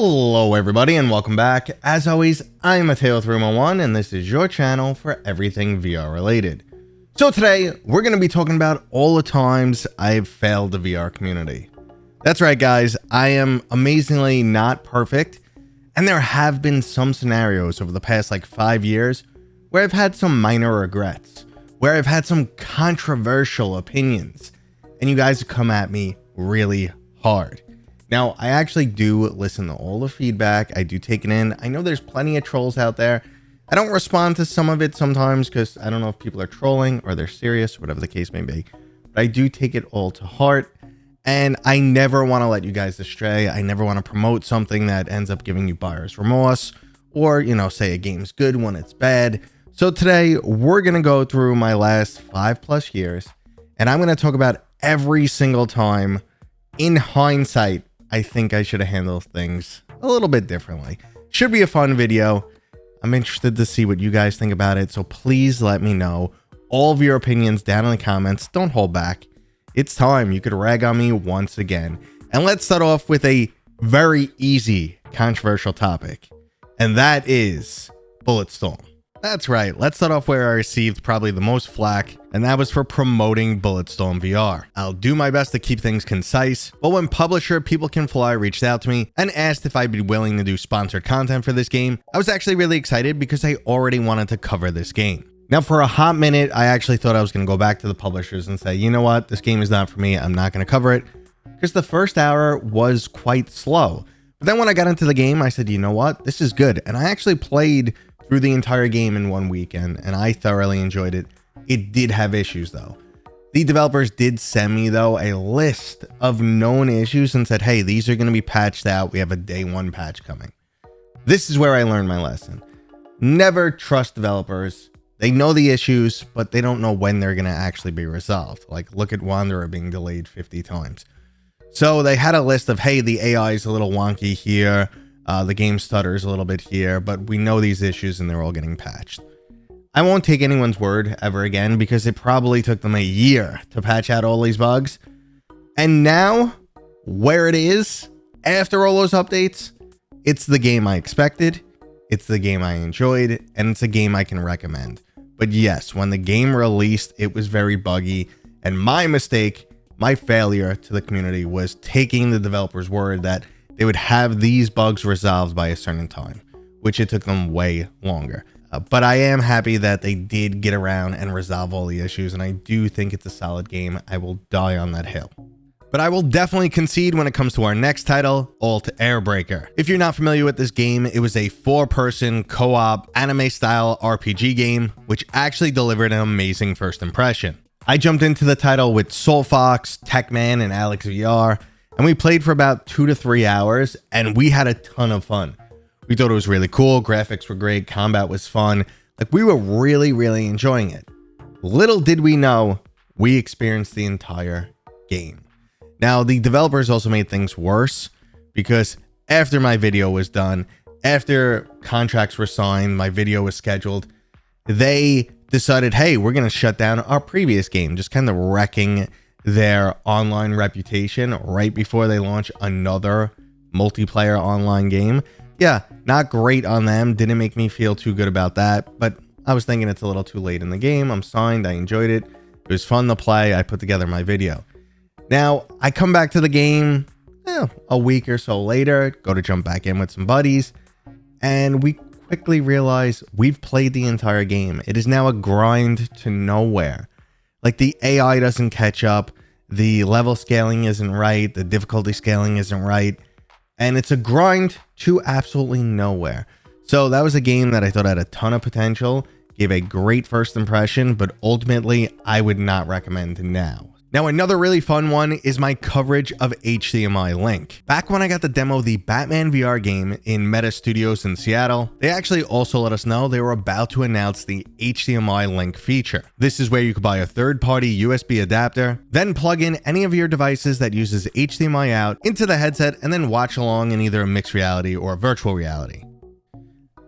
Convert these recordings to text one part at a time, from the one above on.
Hello everybody and welcome back. As always, I'm Mateo311 and this is your channel for everything VR related. So today, we're going to be talking about all the times I've failed the VR community. That's right guys, I am amazingly not perfect, and there have been some scenarios over the past 5 years where I've had some minor regrets, where I've had some controversial opinions, and you guys have come at me really hard. Now, I actually do listen to all the feedback. I do take it in. I know there's plenty of trolls out there. I don't respond to some of it sometimes because I don't know if people are trolling or they're serious, whatever the case may be. But I do take it all to heart. And I never want to let you guys astray. I never want to promote something that ends up giving you buyer's remorse or, say a game's good when it's bad. So today, we're going to go through my last 5+ years. And I'm going to talk about every single time in hindsight I think I should have handled things a little bit differently. Should be a fun video. I'm interested to see what you guys think about it, so please let me know all of your opinions down in the comments. Don't hold back. It's time. You could rag on me once again. And let's start off with a very easy controversial topic, and that is Bulletstorm. That's right, let's start off where I received probably the most flack, and that was for promoting Bulletstorm VR. I'll do my best to keep things concise, but when publisher People Can Fly reached out to me and asked if I'd be willing to do sponsored content for this game, I was actually really excited because I already wanted to cover this game. Now for a hot minute, I actually thought I was going to go back to the publishers and say, you know what, this game is not for me, I'm not going to cover it, because the first hour was quite slow. But then when I got into the game, I said, you know what, this is good, and I actually played through the entire game in one weekend, and I thoroughly enjoyed it. It did have issues though. The developers did send me though a list of known issues and said, hey, these are going to be patched out. We have a day one patch coming. This is where I learned my lesson. Never trust developers. They know the issues, but they don't know when they're going to actually be resolved. Like look at Wanderer being delayed 50 times. So they had a list of, hey, the AI is a little wonky here. The game stutters a little bit here, but we know these issues and they're all getting patched. I won't take anyone's word ever again because it probably took them a year to patch out all these bugs. And now, where it is, after all those updates, it's the game I expected, it's the game I enjoyed, and it's a game I can recommend. But yes, when the game released, it was very buggy, and my mistake, my failure to the community was taking the developer's word that they would have these bugs resolved by a certain time, which it took them way longer. But I am happy that they did get around and resolve all the issues, and I do think it's a solid game. I will die on that hill. But I will definitely concede when it comes to our next title, Altair Breaker. If you're not familiar with this game, it was a 4-person co-op anime-style RPG game, which actually delivered an amazing first impression. I jumped into the title with SoulFox, Techman, and Alex VR, and we played for about 2 to 3 hours, and we had a ton of fun. We thought it was really cool, graphics were great, combat was fun. We were really enjoying it. Little did we know, we experienced the entire game. Now, the developers also made things worse, because after my video was done, after contracts were signed, my video was scheduled, they decided, hey, we're going to shut down our previous game, just kind of wrecking their online reputation right before they launch another multiplayer online game. Yeah, not great on them. Didn't make me feel too good about that, but I was thinking it's a little too late in the game. I'm signed. I enjoyed it. It was fun to play. I put together my video. Now, I come back to the game a week or so later, go to jump back in with some buddies, and we quickly realize we've played the entire game. It is now a grind to nowhere. The AI doesn't catch up, the level scaling isn't right, the difficulty scaling isn't right, and it's a grind to absolutely nowhere. So that was a game that I thought had a ton of potential, gave a great first impression, but ultimately I would not recommend now. Now, another really fun one is my coverage of HDMI Link. Back when I got to demo the Batman VR game in Meta Studios in Seattle, they actually also let us know they were about to announce the HDMI Link feature. This is where you could buy a third-party USB adapter, then plug in any of your devices that uses HDMI out into the headset and then watch along in either a mixed reality or virtual reality.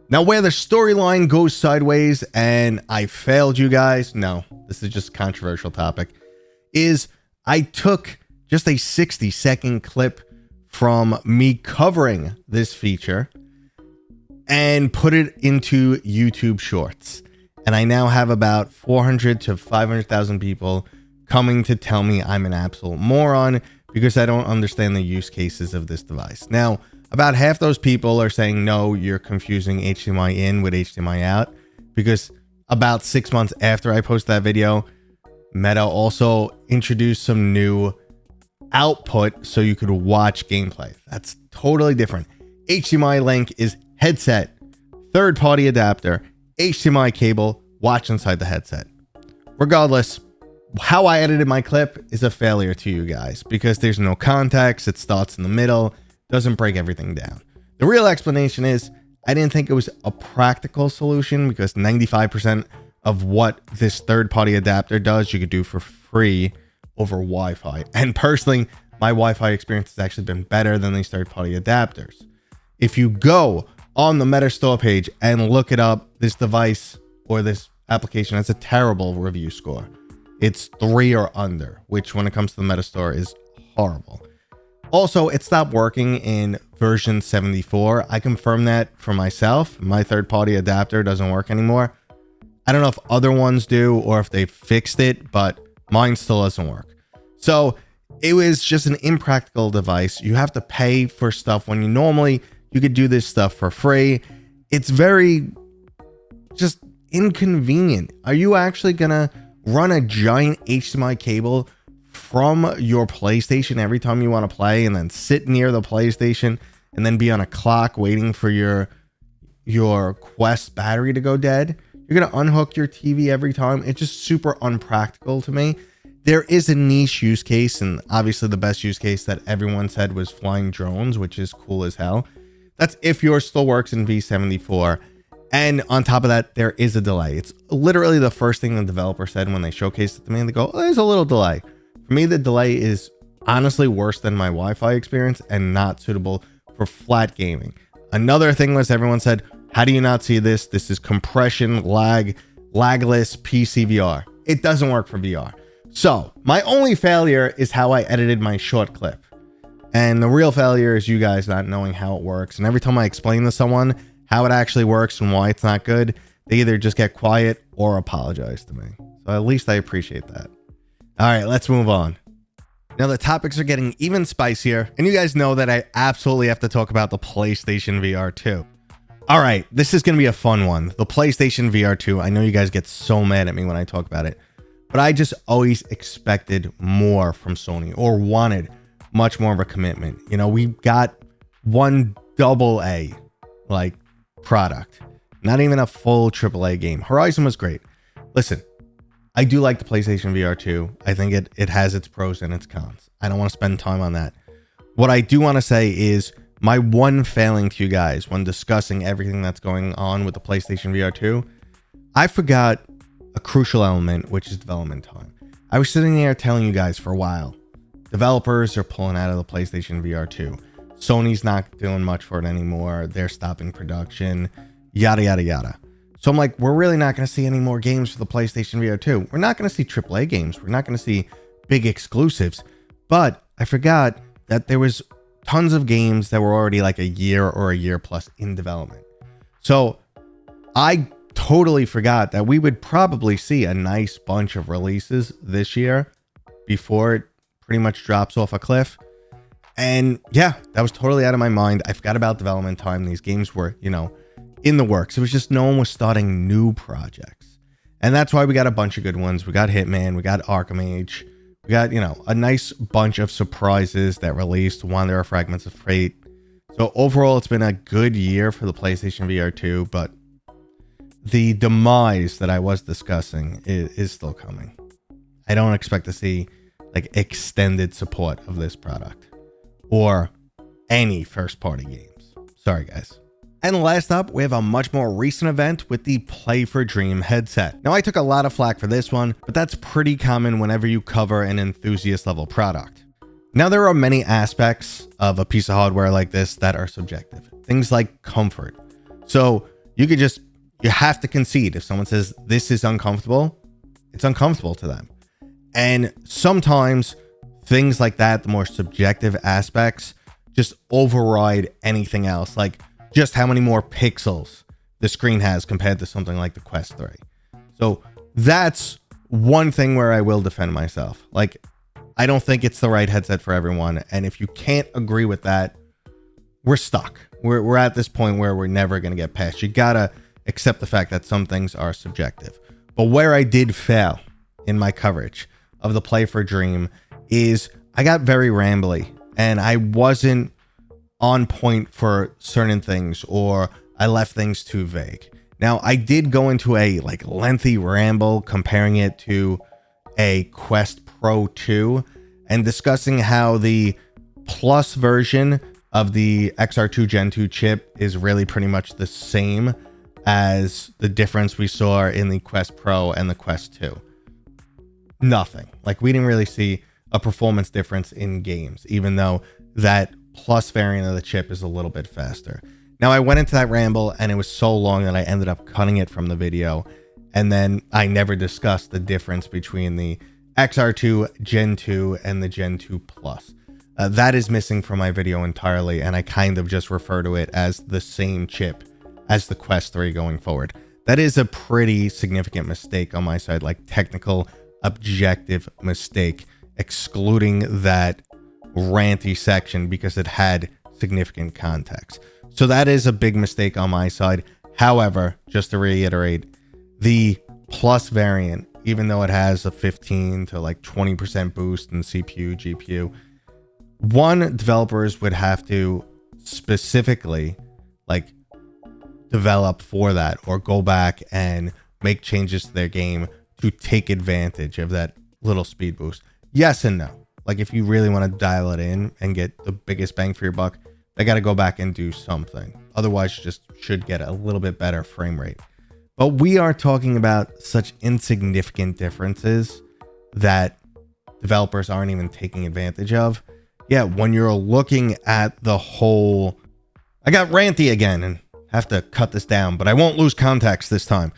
Now, where the storyline goes sideways and I failed you guys, no, this is just a controversial topic, is I took just a 60-second clip from me covering this feature and put it into YouTube Shorts. And I now have about 400 to 500,000 people coming to tell me I'm an absolute moron because I don't understand the use cases of this device. Now, about half those people are saying, no, you're confusing HDMI in with HDMI out, because about 6 months after I posted that video, Meta also introduced some new output so you could watch gameplay. That's totally different. HDMI Link is headset, third-party adapter, HDMI cable, watch inside the headset. Regardless, how I edited my clip is a failure to you guys because there's no context. It starts in the middle, doesn't break everything down. The real explanation is I didn't think it was a practical solution because 95% of what this third-party adapter does, you could do for free over Wi-Fi. And personally, my Wi-Fi experience has actually been better than these third-party adapters. If you go on the Meta store page and look it up, this device or this application has a terrible review score. It's 3 or under, which when it comes to the Meta store is horrible. Also, it stopped working in version 74. I confirmed that for myself. My third-party adapter doesn't work anymore. I don't know if other ones do or if they fixed it, but mine still doesn't work. So it was just an impractical device. You have to pay for stuff when you could do this stuff for free. It's very just inconvenient. Are you actually gonna run a giant HDMI cable from your PlayStation every time you want to play and then sit near the PlayStation and then be on a clock waiting for your Quest battery to go dead? You're gonna unhook your TV every time. It's just super unpractical to me. There is a niche use case, and obviously the best use case that everyone said was flying drones, which is cool as hell. That's if yours still works in V74. And on top of that, there is a delay. It's literally the first thing the developer said when they showcased it to me. They go, oh, there's a little delay. For me, the delay is honestly worse than my Wi-Fi experience and not suitable for flat gaming. Another thing was everyone said, how do you not see this? This is compression, lagless PC VR. It doesn't work for VR. So my only failure is how I edited my short clip. And the real failure is you guys not knowing how it works. And every time I explain to someone how it actually works and why it's not good, they either just get quiet or apologize to me. So at least I appreciate that. All right, let's move on. Now the topics are getting even spicier, and you guys know that I absolutely have to talk about the PlayStation VR 2. All right, this is going to be a fun one. The PlayStation VR 2. I know you guys get so mad at me when I talk about it, but I just always expected more from Sony or wanted much more of a commitment. You know, we got one AA like product, not even a full AAA game. Horizon was great. Listen, I do like the PlayStation VR 2. I think it has its pros and its cons. I don't want to spend time on that. What I do want to say is my one failing to you guys when discussing everything that's going on with the PlayStation VR 2, I forgot a crucial element, which is development time. I was sitting there telling you guys for a while, developers are pulling out of the PlayStation VR 2. Sony's not doing much for it anymore. They're stopping production, yada, yada, yada. So I'm like, we're really not going to see any more games for the PlayStation VR 2. We're not going to see AAA games. We're not going to see big exclusives. But I forgot that there was tons of games that were already like a year or a year plus in development. So I totally forgot that we would probably see a nice bunch of releases this year before it pretty much drops off a cliff. And yeah, that was totally out of my mind. I forgot about development time. These games were, in the works. It was just no one was starting new projects. And that's why we got a bunch of good ones. We got Hitman, we got Arkham Age, we got, a nice bunch of surprises that released. Wanderer Fragments of Fate. So overall, it's been a good year for the PlayStation VR 2, but the demise that I was discussing is still coming. I don't expect to see like extended support of this product or any first party games. Sorry, guys. And last up, we have a much more recent event with the Play for Dream headset. Now, I took a lot of flack for this one, but that's pretty common whenever you cover an enthusiast level product. Now, there are many aspects of a piece of hardware like this that are subjective. Things like comfort. So you have to concede if someone says this is uncomfortable, it's uncomfortable to them. And sometimes things like that, the more subjective aspects, just override anything else, like just how many more pixels the screen has compared to something like the Quest 3. So that's one thing where I will defend myself. Like, I don't think it's the right headset for everyone. And if you can't agree with that, we're stuck. We're at this point where we're never going to get past. You gotta accept the fact that some things are subjective. But where I did fail in my coverage of the Play for Dream is I got very rambly and I wasn't on point for certain things, or I left things too vague. Now, I did go into a lengthy ramble comparing it to a Quest Pro 2 and discussing how the Plus version of the XR2 Gen 2 chip is really pretty much the same as the difference we saw in the Quest Pro and the Quest 2. Nothing. Like, we didn't really see a performance difference in games, even though that Plus variant of the chip is a little bit faster. Now, I went into that ramble and it was so long that I ended up cutting it from the video, and then I never discussed the difference between the XR2 Gen 2 and the Gen 2 Plus. That is missing from my video entirely, and I kind of just refer to it as the same chip as the Quest 3 going forward. That is a pretty significant mistake on my side, like technical, objective mistake, excluding that ranty section because it had significant context. So that is a big mistake on my side. However, just to reiterate, the Plus variant, even though it has a 15 to 20% boost in CPU, GPU, developers would have to specifically develop for that, or go back and make changes to their game to take advantage of that little speed boost. Yes and no. Like, if you really want to dial it in and get the biggest bang for your buck, they got to go back and do something. Otherwise, you just should get a little bit better frame rate. But we are talking about such insignificant differences that developers aren't even taking advantage of. Yeah, when you're looking at the whole... I got ranty again and have to cut this down, but I won't lose context this time.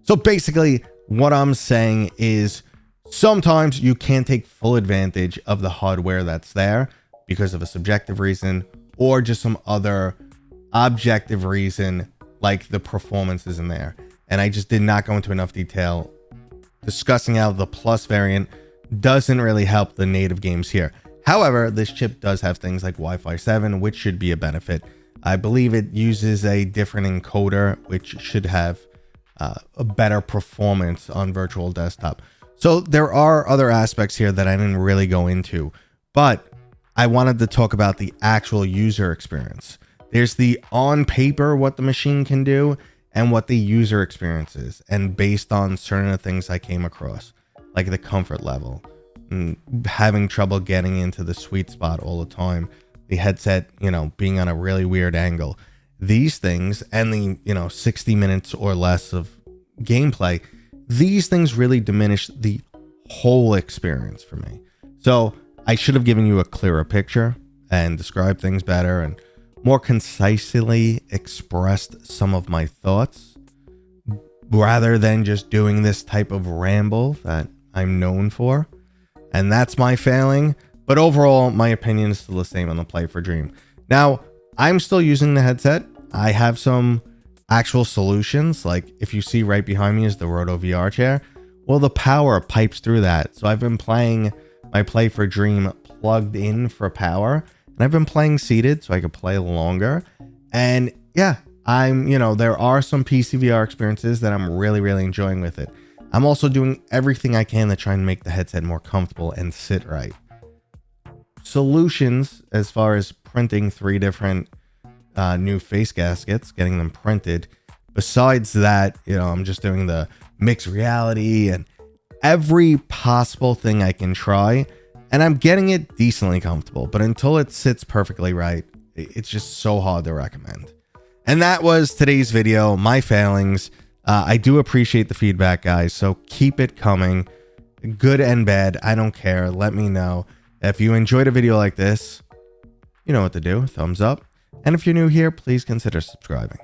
So basically, what I'm saying is sometimes you can't take full advantage of the hardware that's there because of a subjective reason or just some other objective reason, like the performance isn't there. And I just did not go into enough detail discussing how the Plus variant doesn't really help the native games here. However, this chip does have things like Wi-Fi 7, which should be a benefit. I believe it uses a different encoder, which should have a better performance on virtual desktop. So there are other aspects here that I didn't really go into, but I wanted to talk about the actual user experience. There's the on paper, what the machine can do, and what the user experience is. And based on certain things I came across, like the comfort level, and having trouble getting into the sweet spot all the time, the headset, being on a really weird angle, these things, and the, 60 minutes or less of gameplay, these things really diminish the whole experience for me. So I should have given you a clearer picture and described things better and more concisely expressed some of my thoughts rather than just doing this type of ramble that I'm known for. And that's my failing. But overall, my opinion is still the same on the Play for Dream. Now, I'm still using the headset. I have some actual solutions. Like, if you see right behind me is the Roto VR chair. Well, the power pipes through that. So I've been playing my Play for Dream plugged in for power. And I've been playing seated so I could play longer. And yeah, there are some PSVR experiences that I'm really, really enjoying with it. I'm also doing everything I can to try and make the headset more comfortable and sit right. Solutions as far as printing 3 different new face gaskets, getting them printed. Besides that, I'm just doing the mixed reality and every possible thing I can try, and I'm getting it decently comfortable. But until it sits perfectly right, it's just so hard to recommend. And that was today's video, my failings. I do appreciate the feedback, guys, so keep it coming. Good and bad, I don't care. Let me know. If you enjoyed a video like this, you know what to do. Thumbs up. And if you're new here, please consider subscribing.